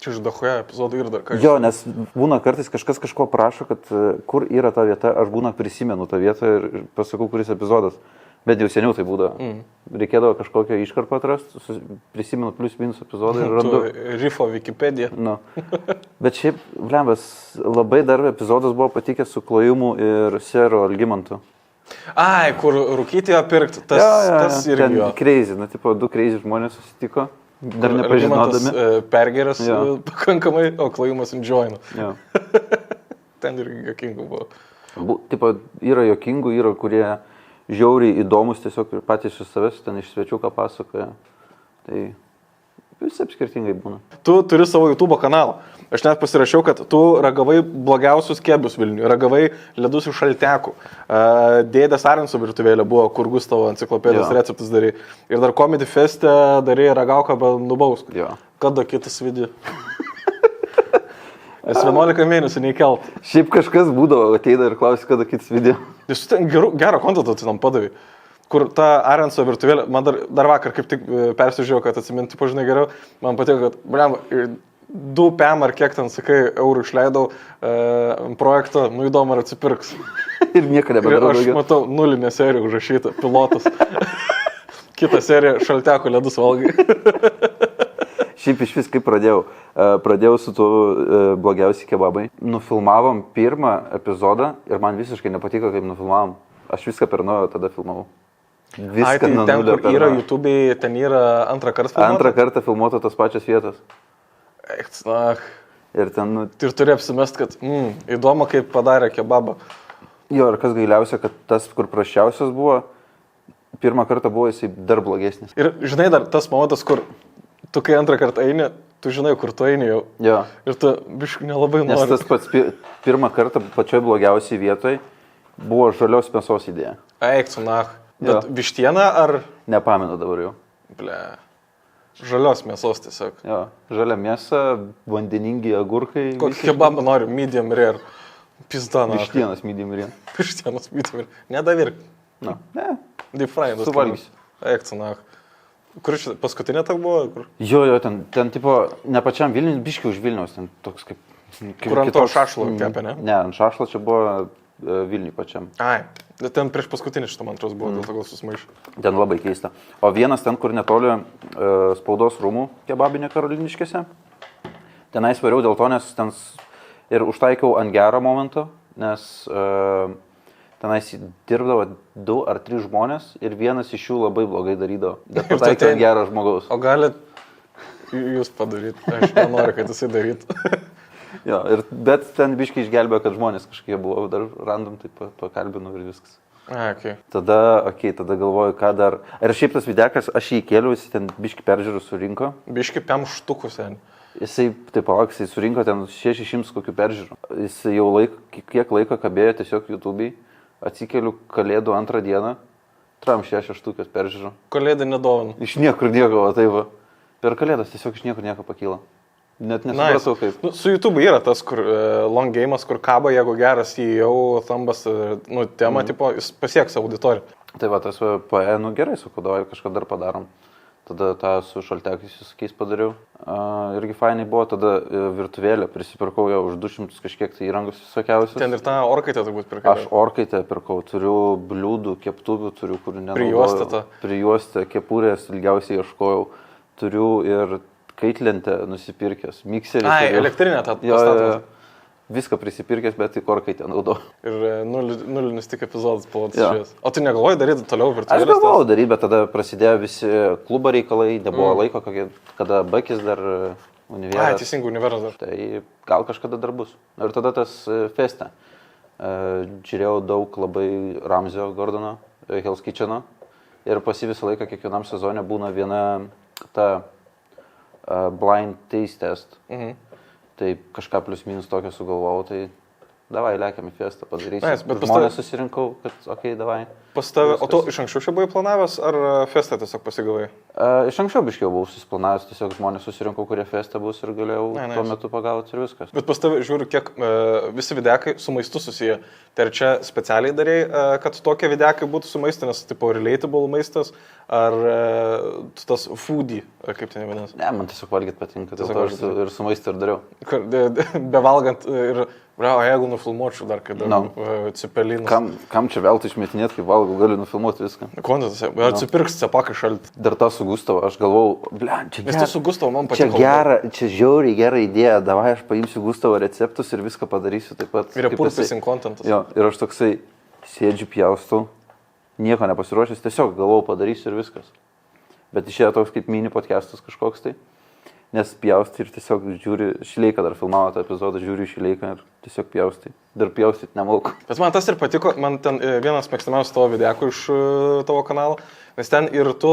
Čia iš dahoje epizodų ir dar kažkas. Jo, nes būna kartais kažkas kažko prašo, kad kur yra ta vieta, aš būna prisimenu tą vietą ir pasakau, kuris epizodas. Bet jau seniau tai būdavo. Reikėdavo kažkokią iškarpą atrasti, prisimenu plius minus epizodą ir randu. Rifo Wikipedia. Nu. Bet šiaip, blembas, labai dar epizodas buvo patikęs su Klojimu ir Seru Algimantu. Ai, kur rūkytėjo pirkti, tas irgi jo. Ten crazy, nu, tipo, du crazy žmonės susitiko, dar nepažinodami. Pergeras pakankamai, o Klojimas enjoyino. Ten irgi jokingų buvo. Tipo, yra jokingų, yra kurie... žiauriai įdomus tiesiog ir patys iš savęs, ten iš svečių ką pasakoja. Tai visi skirtingai būna. Tu turi savo YouTube kanalą. Aš net pasirašiau, kad tu ragavai blogiausius kebius Vilniuje, ragavai ledus iš šaltekų. Dėdės Arenso virtuvėlė buvo, kur Gustavo enciklopedijos receptus darė. Ir dar Comedy Feste darė ragauką be Nubauskų. Kada kitas video? Nes 11 mėnesių neįkelt. Šiaip kažkas būdavo, ateina ir klausia, kada kitas video. Jis ten gerą kontentą tam padavė. Kur ta Arenso virtuvėlė, man dar vakar kaip tik persižiūrėjau, kad atsiminti pažinai geriau, man patiko, kad, bliam, 2 PM ar kiek ten, sakai, eurų išleidau projektą, nu įdomu ar atsipirks. Ir niekada nebedarau daugiau. Aš matau 0 seriją užrašytą, pilotas. Kita serija šalteko ledus valgai. Šiaip iš vis kaip pradėjau su tuo blogiausi kebabai. Nufilmavom pirmą epizodą ir man visiškai nepatiko, kaip nufilmavom. Aš viską per naujo tada filmavau. Viską nuo nulio per naujo. Ten, kur yra YouTube'ai, ten yra antrą kartą filmuota? Antrą kartą filmuota tos pačios vietos. Ir ten... Ir turi apsimest, kad įdomu, kaip padarė kebabą. Jo, ir kas gailiausia, kad tas, kur prasčiausias buvo, pirmą kartą buvo jisai dar blogesnis. Ir žinai dar tas momentas, kur tu kai antrą kartą eini, tu žinai, kur tu eini jau. Jo. Ir tu biškai nelabai nori. Nes tas pats pirmą kartą pačioj blogiausiai vietoj buvo žalios mėsos idėja. Eik, sunach. Bet vištiena ar... Nepamenu dabar jau. Ble. Žalios mėsos tiesiog. Jo. Žalia mėsa, vandeningi agurkai. Kokį kebabą nori? Medium rare. Pizdana. Vištienas medium rare. Vištienas medium rare. Nedavirk. Na, ne. Deep fry. Suvalgysiu. Eik, sunach. Kur čia paskutinė tak buvo? Kur? Jo, ten tipo, ne pačiam Vilniui, biškiai už Vilniaus, ten toks kaip... Kur ant to šašlo kepė, ne? Ne, ant šašlo čia buvo Vilniui pačiam. Ai, ten prieš paskutinį šitą, man atrodo, buvo, dėl to gal susmaišė. Ten labai keista. O vienas ten, kur netoli spaudos rūmų kebabinė Karoliniškėse, tenais variau dėl to, nes ten Ir užtaikiau ant gero momento, nes tenais dirbdavo 2 ar 3 žmonės ir vienas iš jų labai blogai darydavo. Bet pataikiau ant gero žmogaus. O galit jūs padaryti? Aš nenoriu, kad jisai darytų. Jo, bet ten biškai išgelbėjo, kad žmonės kažkokie buvo, dar random, tai pakalbinau ir viskas. Okay. Tada galvoju, ką dar. Ir šiaip tas videkas, aš jį įkėliau, jis ten biški peržiūrų surinko. Biški 5 štukų sen. Jisai, taip palauk, jisai surinko ten 600 kokių peržiūrų. Jisai jau kiek laiko kabėjo tiesiog YouTube'ai. Atsikeliu kalėdų 2 dieną, 6 štukas peržiūrų. Kalėdų nedovanu. Iš niekur nieko, va taip va. Per kalėdas tiesiog iš niekur nieko pakyla. Net nesupratau kaip. Nu, su YouTube yra tas, kur long game'as, kur kabo, jeigu geras jį jau thambas, tema, tipo, jis pasieks auditoriją. Tai va, tas PE, gerai, sakau, davai kažką dar padarom. Tada tą su šaltekais visokiais padariau. Irgi fainai buvo, tada virtuvėlę prisipirkau jau už 200 kažkiek tai įrangus visokiausius. Ten ir tą orkaitę turbūt pirkau. Aš orkaitę pirkau, turiu bliūdų, keptuvių, turiu, kur nenaudoju. Prijuostę. Prijuostę, kepurės, ilgiausiai ieškojau. Turiu ir kaitlentę nusipirkęs, mikserį. Elektrinę tą pastatymą. Viską prisipirkęs, bet tik orkaitę naudojau. Ir nulinis tik epizodas palatis žiūrės. O tu negalvoji daryti toliau virtuvėlės? Aš galvojau daryti, bet tada prasidėjo visi klubo reikalai, nebuvo laiko, kada Bakis dar univeras. Teisingai, univeras dar. Tai gal kažkada dar bus. Ir tada tas feste. Žiūrėjau daug labai Ramzio Gordono, Hell's Kitcheno. Ir pasi visą laiką kiekvienam sezone būna viena ta blind taste test. Tai kažką plius minus tokio sugalvojau, tai davai, lekiam į festą padarysiu. Bet žmonės susirinkau, kad okei, davai. Pas tave, o tu iš anksčiau čia buvai planavęs, ar festą tiesiog pasigavai? Iš anksčiau biškiau buvau susiplanavęs, tiesiog žmonės susirinkau, kurie festą bus ir galėjau tuo metu pagauti ir viskas. Bet pas tave žiūriu, kiek visi videkai su maistu susiję. Tai ar čia specialiai darėjai, kad tokie videkai būtų su maistu, nes tipo relatable maistas, ar tas foodie, kaip ten vadinasi? Ne, man tiesiog valgyti patinka, tai ir su maistu ir dariau. Bevalgant ir... Bravo, jeigu nufilmuočiau dar, kai dar cepelinas. Kam čia veltui išmetinėti, kai valgau, galiu nufilmuoti viską. Kontas, atsipirks cepakai šalti. Dar tą su Gustavu, aš galvau, čia gera. Nes tu su Gustavu man patiko. Čia žiauriai gera idėja, davai aš paimsiu Gustavo receptus ir viską padarysiu taip pat. Ir repurpacing contentas. Jo, ir aš toksai sėdžiu, pjaustau, nieko nepasiruošęs, tiesiog galvau padarysiu ir viskas. Bet išėjo toks kaip mini podcastas kažkoks tai. Nes pjaustai ir tiesiog žiūri, Šileika dar filmavo tą epizodą, žiūri Šileiką ir tiesiog pjaustai. Dar pjaustyti nemoku. Bet man tas ir patiko, man ten vienas mėgstamiausias tavo videokų iš tavo kanalo, nes ten ir tu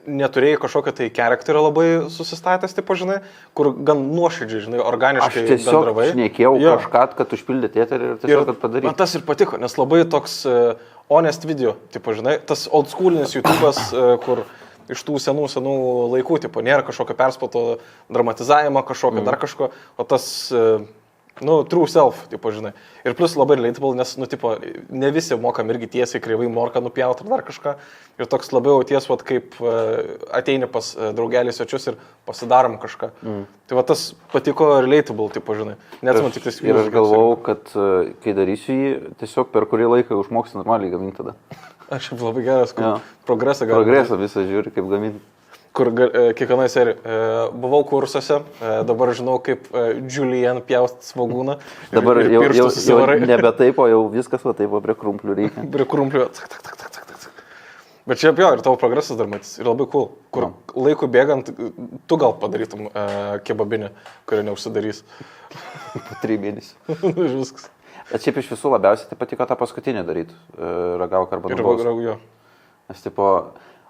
neturėjai kažkokio tai charakterio labai susistatęs, tipo, žinai, kur gan nuoširdžiai, žinai, organiškai bendravai. Aš tiesiog šnekėjau kažką, kad užpildėt eterį ir tiesiog kad padaryt. Man tas ir patiko, nes labai toks honest video, tipo, žinai, tas old schoolinis YouTube'as, kur iš tų senų laikų, tipo, nėra kažkokio perspato dramatizavimo, kažkokio dar kažko, o tas, true self, tipo, žinai. Ir plus labai relatable, nes, tipo, ne visi mokam irgi tiesiai kreivai morką nupjauti ar dar kažką. Ir toks labiau tiesvat, kaip ateini pas draugelį svečius ir pasidarom kažką. Tai va tas patiko relatable, tipo, žinai. Net man tik tas ir aš galvau, kad kai darysiu jį, tiesiog per kurį laiką užmoksiu normaliai gaminti tada. Aš jau labai geras, kur progresą gali. Progresą visą žiūri, kaip gaminti. Kur kiekvienai serija. Buvau kursuose, dabar žinau, kaip Julian pjaust svogūną. Dabar jau nebe taip, o jau viskas va taip, o prie krumplių reikia. Prie krumplių. Bet čia jo, ir tavo progresas dar matys. Ir labai cool. Kur laiku bėgant, tu gal padarytum kebabinę, kuri neužsidarys. Po 3 mėnesių. Viskas. Bet šiaip iš visų labiausiai tai patiko tą paskutinį daryti, ragauk arba nubaus. Jo. Nes tipo,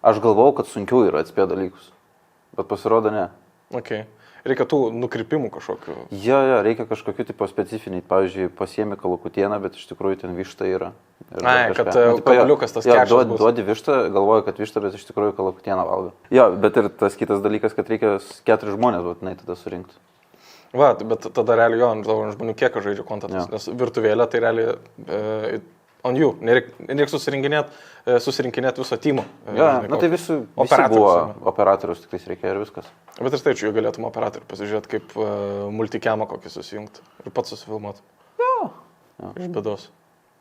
aš galvau, kad sunkiau yra atspėti dalykus, bet pasirodo ne. Okay. Reikia tų nukrypimų kažkokių. Jo, reikia kažkokių tipo specifiniai, pavyzdžiui, pasiemi kalakutieną, bet iš tikrųjų ten višta yra. Kad kabaliukas tas kešas bus. Duodi vištą, galvoju, kad višta, bet iš tikrųjų kalakutieną valgo. Jo, bet ir tas kitas dalykas, kad reikia 4 žmonės būtinai tada surinkti. Va, bet tada realiai žmonių kiek žaidžia kontaktas, nes virtuvėlė tai realiai on jų, nereikia susirinkinėti viso timo. Tai visi buvo operatorius, tikrai reikėjo ir viskas. Bet ir tai čia galėtum operatorių pasižiūrėti, kaip multikemą kokį susijungti ir pats susifilmuoti. Iš bėdos.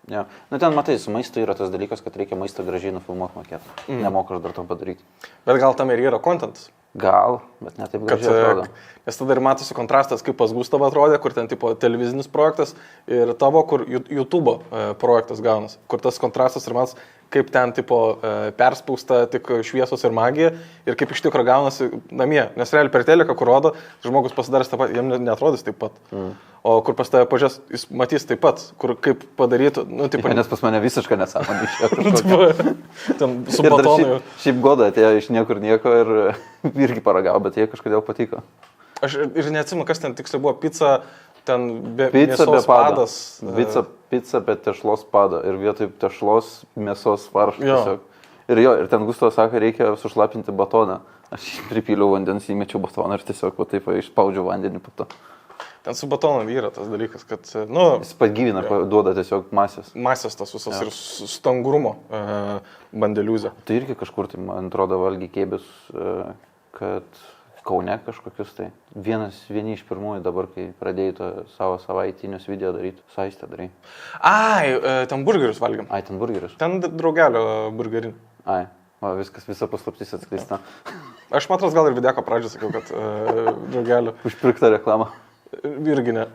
Ten matai, su maistu yra tas dalykas, kad reikia maistą gražiai nufilmuoti mokėti. Nemoku aš dar tam padaryti. Bet gal tam ir yra kontentas. Gal, bet ne taip gražiai atrodo. Nes tada ir matosi kontrastas, kaip pas Gustavą atrodė, kur ten tipo televizinis projektas ir tavo, kur YouTube projektas gaunas, kur tas kontrastas ir matos, kaip ten tipo perspausta tik šviesos ir magija ir kaip iš tikrųjų gaunasi namie. Nes realiai per teleką, kur rodo, žmogus pasidarys taip pat, jam netrodys taip pat. O kur pas tave pažiūrės, jis matys taip pat, kur kaip padarytų, nu, taip pat. Nes pas mane visiškai nesąmonė išėjo. Ten su batonu. Šiaip Goda atėjo iš niekur nieko ir irgi paragavo, bet jie kažkodėl patiko. Aš ir neatsimenu, kas ten tiksliai buvo, pica, ten pizza be padas. Pizza be tešlos pada ir vietoj tešlos mėsos faršo tiesiog. Ir ten Gustavas sako, reikia sušlapinti batoną. Aš pripyliau vandens, įmečiau batoną ir tiesiog taip išspaudžiau vandenį po to. Ten su batonu yra tas dalykas, kad, nu... Jis pagyvina, duoda tiesiog masės. Masės tas visas ir stangrumo bandeliuzė. Tai irgi kažkur, tai man atrodo, valgy kėbės, kad Kaune kažkokius tai. Vieni iš pirmųjų dabar, kai pradėjai savo savaitinius video daryti, Saistę darai. Ai, ten burgerius valgiam. Ai, ten burgerius. Ten draugelio burgerin. Ai, viskas, visa paslaptis atskleista. Aš matros gal ir videko pradžią sakiau, kad draugelio. Užpirkta reklama. Irgi ne.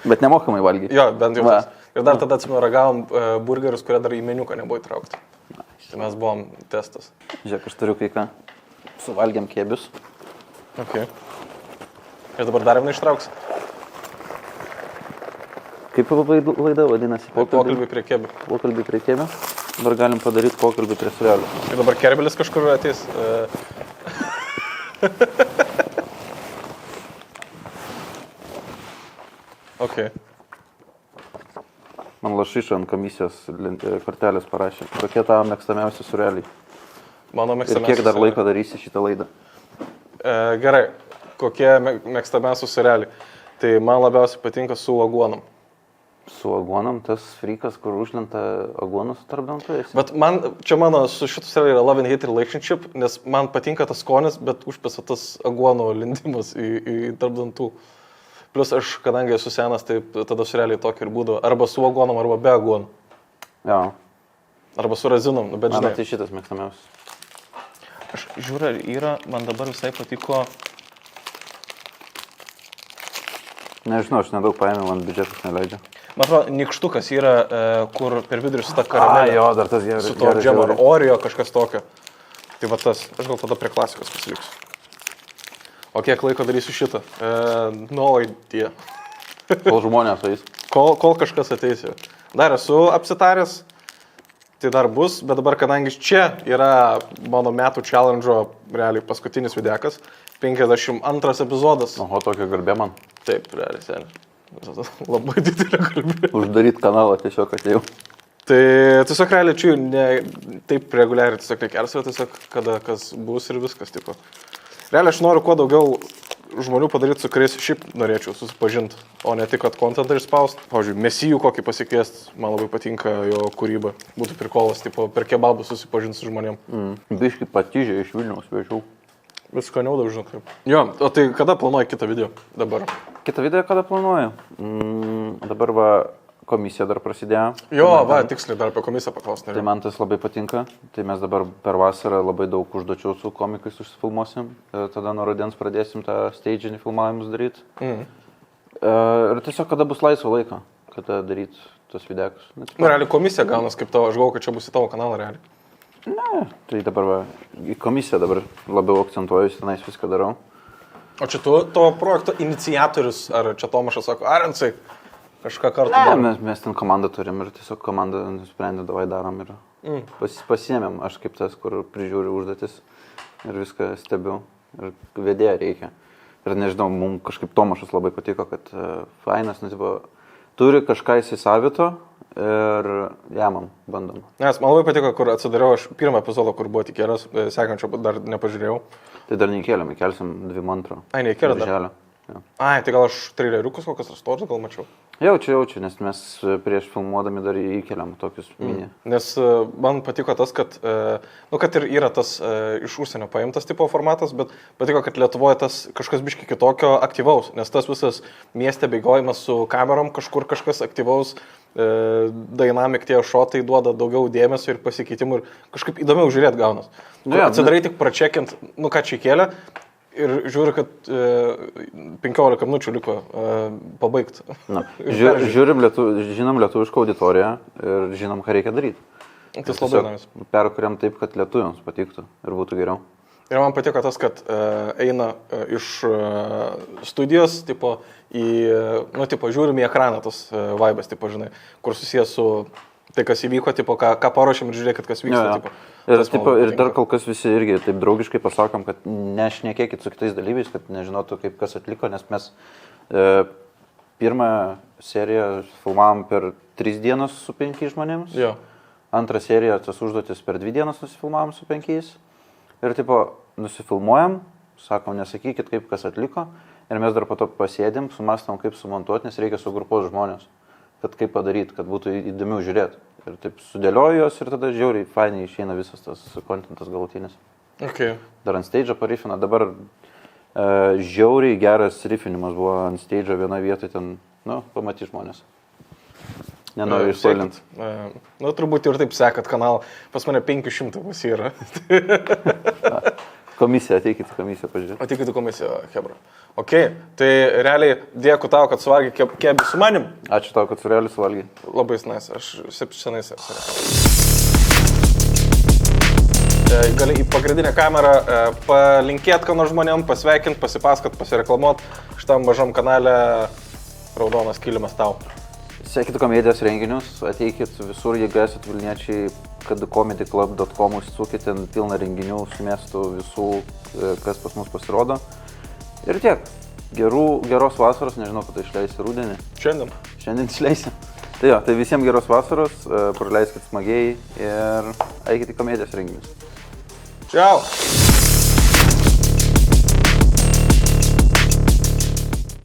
Bet nemokamai valgy. Jo, bent jau tas. Ir dar tada atsimenu, ragavom burgerius, kurie dar į meniuką nebuvo įtraukti. Tai mes buvom testas. Žiūrėk, aš turiu kai ką. Suvalgiam kėbius. Ok. Ir dabar dar vieną ištrauks. Kaip laida vadinasi? Pokalbį prie kėbių. Pokalbį prie kėbių. Dabar galim padaryti pokalbį prie surialių. Ir dabar kerbelis kažkur ateis. Ok. Man Lašiša ant komisijos kortelės parašė. Kokie tavo mėgstamiausi surialiai? Mano mėgstamiausias. Ir kiek dar laiko darysi šitą laidą? Gerai, kokie mėgstamiausias surialiai? Tai man labiausiai patinka su aguonam. Su aguonam, tas frikas, kur užlenta aguonus tarp dantų esi? Bet man, čia mano su šitų surialiai yra love and hate relationship, nes man patinka tas skonis, bet užpisa tas aguonų lindimas į tarp dantų. Plus aš, kadangi esu senas, tai tada surialiai tokie ir būdavo. Arba su aguonam, arba be aguonų. Jo. Arba su razinom, bet žinai. Man tai šitas mėgstamiausias. Aš žiūriu, yra, man dabar visai patiko. Nežinau, aš nedaug paėmiau, man biudžetas neleidžia. Man atrodo, nykštukas yra, kur per vidurį su ta karamelė. Jo, dar tas gerai. Su to džemo ar Oreo kažkas tokio. Tai va tas, aš gal tada prie klasikos pasiliksiu. O kiek laiko darysiu šitą? No idea. Kol žmonės eis. Kol kažkas ateis. Dar esu apsitaręs. Tai dar bus, bet dabar, kadangi čia yra mano metų challenge'o realiai paskutinis videkas, 52 epizodas. Oho, tokia garbė man. Taip, realiai, seniai. Labai didelė garbė. Uždaryt kanalą tiesiog atėjau. Tai tiesiog realiai čia ne taip reguliariai, tiesiog nekersime, tiesiog kada kas bus ir viskas, tipo. Realiai aš noriu kuo daugiau žmonių padaryti, su kuriais šiaip norėčiau susipažinti, o ne tik, kad kontentą išspaust. Pavyzdžiui, Mesijų kokį pasikviest, man labai patinka jo kūryba. Būtų prikolas, tipo, per kebabų susipažinti su žmonėm. Biški Patyžiai iš Vilniaus vežiau. Vis skaniau daug, žinau kaip. Jo, o tai kada planuoji kitą video dabar? Kitą video kada planuoju? Dabar va komisija dar prasidėjo. Jo, va, tiksliai dar apie komisiją paklausti. Tai man tas labai patinka. Tai mes dabar per vasarą labai daug užduočių su komikais užsifilmuosim. Tada nuo rudens pradėsim tą staginį filmavimus daryti. Ir tiesiog kada bus laisvo laiko, kada daryti tos videkus. Realiai komisija gaunas kaip tavo, aš galvoju, kad čia bus į tavo kanalą realiai. Ne, tai dabar va, į komisiją dabar labiau akcentuojuosi, tenais viską darau. O čia tu to projekto iniciatorius, ar čia Tomašas sako, Arensai? Kažką kartu darom. Ne, mes ten komandą turim ir tiesiog komanda nusprendė, davai darom ir pasiėmėm. Aš kaip tas, kur prižiūriu užduotis ir viską stebiu ir vedėją reikia. Ir nežinau, mums kažkaip Tomašas labai patiko, kad fainas, turi kažką įsisavito ir jamam bandom. Nes man labai patiko, kur atsidariau aš pirmą epizodą, kur buvo tikėras, sekančio dar nepažiūrėjau. Tai dar neįkėlėm, įkelsim 2-2. Ai, neįkėlė dar. Ai, tai gal aš traileriukus kokias ar stories gal mačiau? Jaučiu, nes mes prieš filmuodami dar įkeliam tokius mini. Nes man patiko tas, kad, kad ir yra tas iš užsienio paimtas tipo formatas, bet patiko, kad Lietuvoje tas kažkas biški kitokio aktyvaus, nes tas visas mieste bėgiojimas su kamerom, kažkur kažkas aktyvaus, dynamic tie šotai duoda daugiau dėmesio ir pasikeitimų ir kažkaip įdomiau žiūrėti gaunas. Atsidarai tik pračekint, ką čia kėlė ir žiūri, kad 15 minučių liko pabaigti. Žinom lietuvišką auditoriją ir žinom, ką reikia daryti. Tas labai įdomus. Perkuriam taip, kad lietuviams patiktų ir būtų geriau. Ir man patiko tas, kad eina iš studijos, tipo, žiūrim į ekraną tas vaibas, tipo, žinai, kur susijęs su tai, kas įvyko, tipo, ką paruošėm ir žiūrėkit, kas vyksta. Tipo, ir dar kol kas visi irgi taip draugiškai pasakom, kad nešnekėkit su kitais dalyviais, kad nežinotų, kaip kas atliko, nes mes pirmą seriją filmavom per 3 dienas su 5 žmonėmis. Jo. Antrą seriją tas užduotis per 2 dienas nusifilmavom su 5. Ir tipo, nusifilmuojam, sakom, nesakykit, kaip kas atliko. Ir mes dar po to pasėdėm, sumastom, kaip sumontuoti, nes reikia sugrupuoti žmonės. Kad kaip padaryti, kad būtų įdomiau žiūrėti. Ir taip sudėlioju jos ir tada žiauriai fainiai išeina visas tas kontentas galutinis. Okay. Dar ant stage'o parifina, dabar žiauriai geras rifinimas buvo ant stage'o viena vieta, ten, pamatys žmonės. Nenoriu išspoilinti. Turbūt ir taip sekat kanalą. Pas mane 500 bus yra. Komisija, ateikit į komisiją pažiūrėti. Ateikit į komisiją, hebra. Ok, tai realiai dėkui tau, kad suvalgy kebį su manim. Ačiū tau, kad realiai suvalgy. Labai snais, aš senai gali į pagrindinę kamerą palinkėt ką nors žmonėm, pasveikint, pasipaskat, pasireklamuot. Šitam mažam kanale raudonas kilimas tau. Sekit komedijos renginius, ateikit visur, jeigu esat Vilniečiai, kad comedyclub.com užsukit, ten pilna renginių, sumestų visų, kas pas mus pasirodo. Ir tiek. Geros vasaros, nežinau, kad išleisi rudenį. Šiandien išleisi. Tai visiems geros vasaros, praleiskit smagiai ir eikit į komedijos renginius. Čiau!